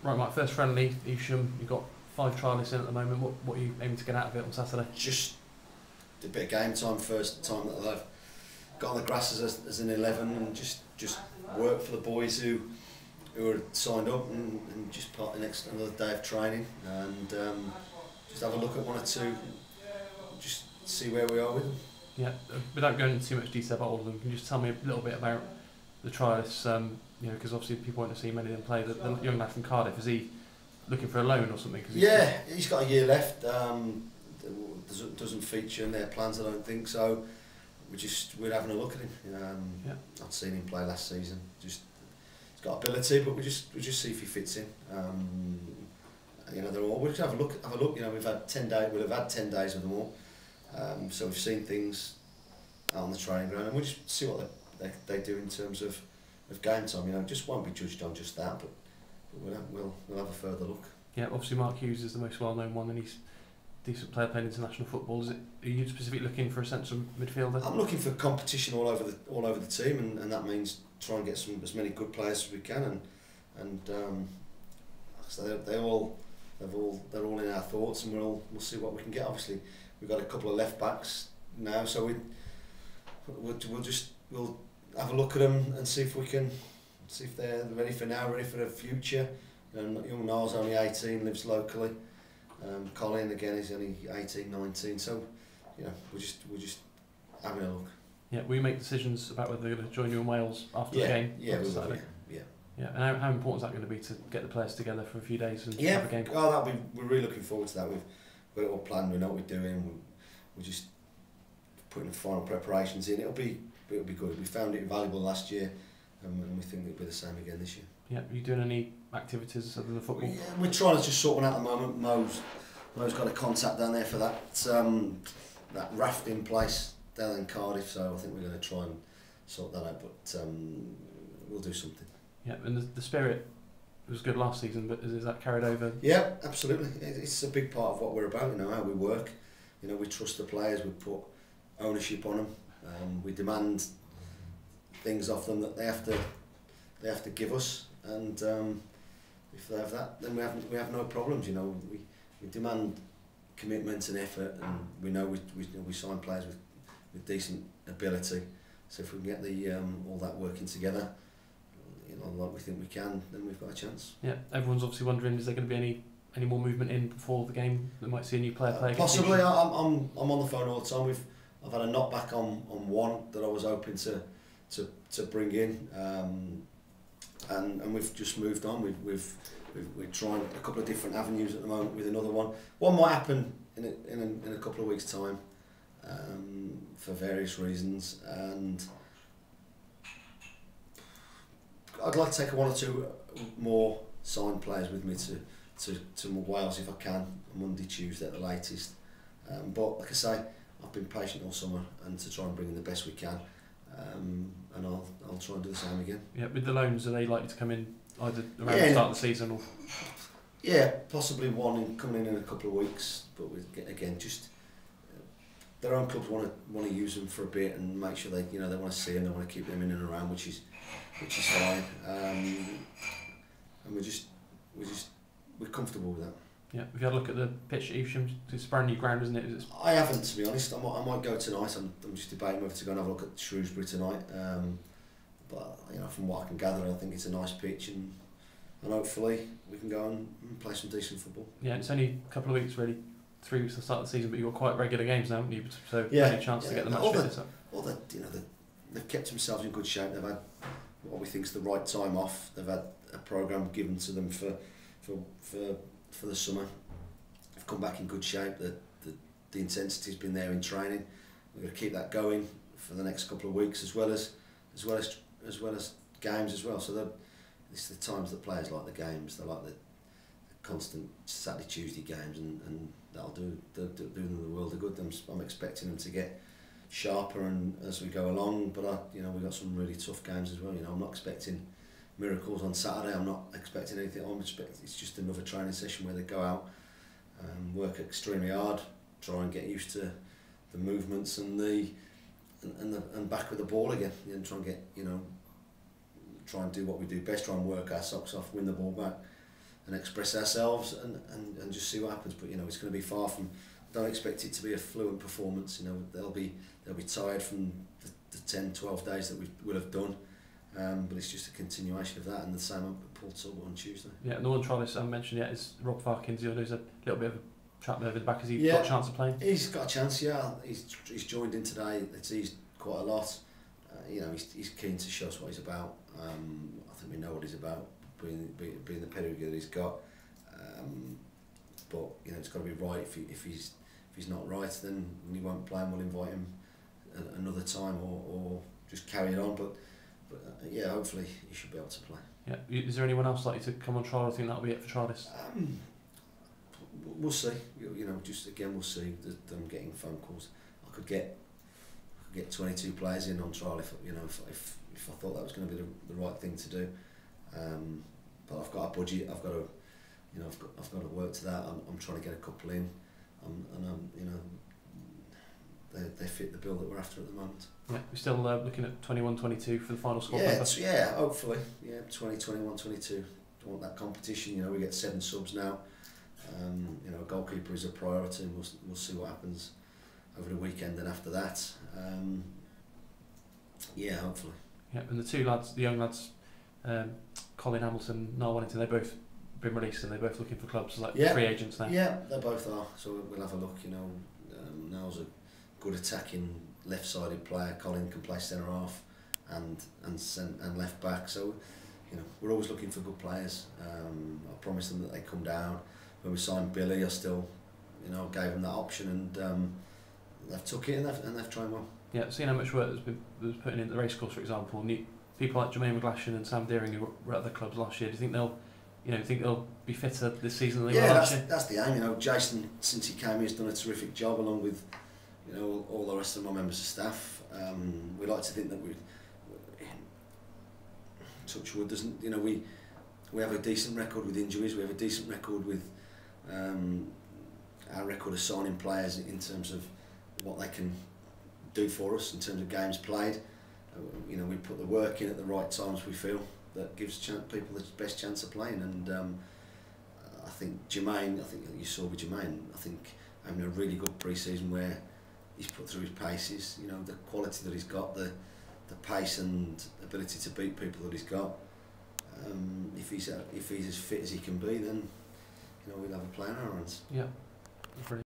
Right, Mike, first friendly, Evesham, you've got 5 trialists in at the moment. What are you aiming to get out of it on Saturday? Just a bit of game time, first time that I've got on the grass as an 11, and just work for the boys who are signed up, and just part the next another day of training, and just have a look at one or two, just see where we are with them. Yeah, without going into too much detail about all of them, can you just tell me a little bit about the trialists? Because obviously people want to see many of them play. The young lad from Cardiff, is he looking for a loan or something? Yeah, he's got a year left. Doesn't feature in their plans, I don't think. So we're having a look at him. I'd seen him play last season. He's got ability, but we just see if he fits in. They're all. We'll just have a look. We've had 10 days. We'll have had 10 days with them all. So we've seen things out on the training ground, and we'll just see what they do in terms of game time. Just won't be judged on just that, but we'll have a further look. Yeah, obviously Mark Hughes is the most well-known one, and he's a decent player playing international football. Are you specifically looking for a central midfielder? I'm looking for competition all over the team, and that means try and get as many good players as we can, and so they're all in our thoughts, and we'll see what we can get. Obviously, we've got a couple of left backs now, so we'll have a look at them and see if they're ready for now, ready for the future. Young Niall's only 18, lives locally. Colin again is only 18, 19. So, we're just having a look. Yeah, will you make decisions about whether they're going to join you in Wales after the game? Yeah, we will. Yeah. And how important is that going to be to get the players together for a few days and have a game? We're really looking forward to that. We've got it all planned. We know what we're doing. We're just putting the final preparations in. It'll be good. We found it valuable last year, and we think it'll be the same again this year. Yeah, are you doing any activities other than football? Yeah, we're trying to just sort one out at the moment. Mo's got a contact down there for that rafting place down in Cardiff, so I think we're going to try and sort that out, but we'll do something. Yeah, and the spirit was good last season, but is that carried over? Yeah, absolutely. It's a big part of what we're about, how we work. We trust the players, we put ownership on them, we demand things off them that they have to give us, and if they have that, then we have no problems. We demand commitment and effort, and we know we sign players with decent ability. So if we can get all that working together, like we think we can, then we've got a chance. Yeah, everyone's obviously wondering, is there going to be any more movement in before the game that might see a new player play? Possibly. I'm on the phone all the time. I've had a knockback on one that I was hoping to bring in, and we've just moved on. We're trying a couple of different avenues at the moment with another one. One might happen in a couple of weeks' time, for various reasons, and I'd like to take one or two more signed players with me to Wales if I can, Monday, Tuesday at the latest. But like I say, I've been patient all summer, and to try and bring in the best we can, and I'll try and do the same again. Yeah, with the loans, are they likely to come in either around the start of the season or? Yeah, possibly one coming in a couple of weeks, but again, just their own clubs want to use them for a bit and make sure they they want to see them, they want to keep them in and around, which is fine, and we're comfortable with that. Yeah, if you had a look at the pitch at Evesham, it's a brand new ground, isn't it? I haven't, to be honest. I might go tonight. I'm just debating whether to go and have a look at Shrewsbury tonight. But from what I can gather, I think it's a nice pitch, and hopefully we can go and play some decent football. Yeah, it's only a couple of weeks, really, 3 weeks to start the season, but you've got quite regular games now, haven't you? So any chance to get the match fitness up. They've kept themselves in good shape. They've had what we think is the right time off. They've had a programme given to them for the summer. They've come back in good shape. The intensity's been there in training. We're going to keep that going for the next couple of weeks, as well as games as well. So it's the times that players like the games. They like the constant Saturday, Tuesday games, and that'll do them the world of good. I'm expecting them to get sharper and as we go along, but we've got some really tough games as well. I'm not expecting miracles on Saturday. I'm not expecting anything. It's just another training session where they go out and work extremely hard, try and get used to the movements and back with the ball again, and try and get try and do what we do best, try and work our socks off, win the ball back, express ourselves and just see what happens. But you know, it's going to be far from. Don't expect it to be a fluent performance. You know, they'll be tired from the 10, 12 days that we will have done. But it's just a continuation of that, and the same at Paul Talbot on Tuesday. Yeah, and the one trialist I mentioned yet is Rob Farkins. You know, there's a little bit of a trap nerve in the back. Has he got a chance of playing? He's got a chance. Yeah, he's joined in today. He's quite a lot. You know, he's keen to show us what he's about. I think we know what he's about, being the pedigree that he's got. But you know, it's got to be right. If he's not right, then he won't play, and we'll invite him another time or just carry it on. But yeah, hopefully he should be able to play. Yeah. Is there anyone else likely to come on trial? I think that'll be it for trialists. We'll see. You know, just again, we'll see. I'm getting phone calls. I could get 22 players in on trial if I thought that was going to be the right thing to do. But I've got a budget. I've got to work to that. I'm trying to get a couple in, and you know, they fit the bill that we're after at the moment. Yeah, we're still looking at 21-22 for the final squad. Yeah, hopefully. Yeah, 20-21-22. I want that competition. You know, we get 7 subs now. You know, a goalkeeper is a priority, and we'll see what happens over the weekend and after that. Yeah, hopefully. Yeah, and the two lads, the young lads, Colin Hamilton, Noel Wellington, they've both been released and they're both looking for clubs like free agents now. Yeah, they both are. So we'll have a look. You know, Noel's a good attacking left-sided player. Colin can play centre half and left back. So you know, we're always looking for good players. I promised them that they come down. When we signed Billy, I still, you know, gave them that option, and they've took it and they've tried well. Yeah, seeing how much work was put in the racecourse, for example, and people like Jermaine McGlashan and Sam Deering who were at other clubs last year, do you think they'll be fitter this season than they were last year? That's the aim. You know, Jason, since he came, has done a terrific job along with, you know, all the rest of my members of staff. We like to think that we touch wood, doesn't, you know, we have a decent record with injuries. We have a decent record with our record of signing players in terms of what they can do for us in terms of games played. You know, we put the work in at the right times. We feel that gives people the best chance of playing, and I think Jermaine. I think you saw with Jermaine. I think having a really good pre-season where he's put through his paces. You know, the quality that he's got, the pace and ability to beat people that he's got. If he's as fit as he can be, then you know we'll have a play in our hands. Yeah, brilliant.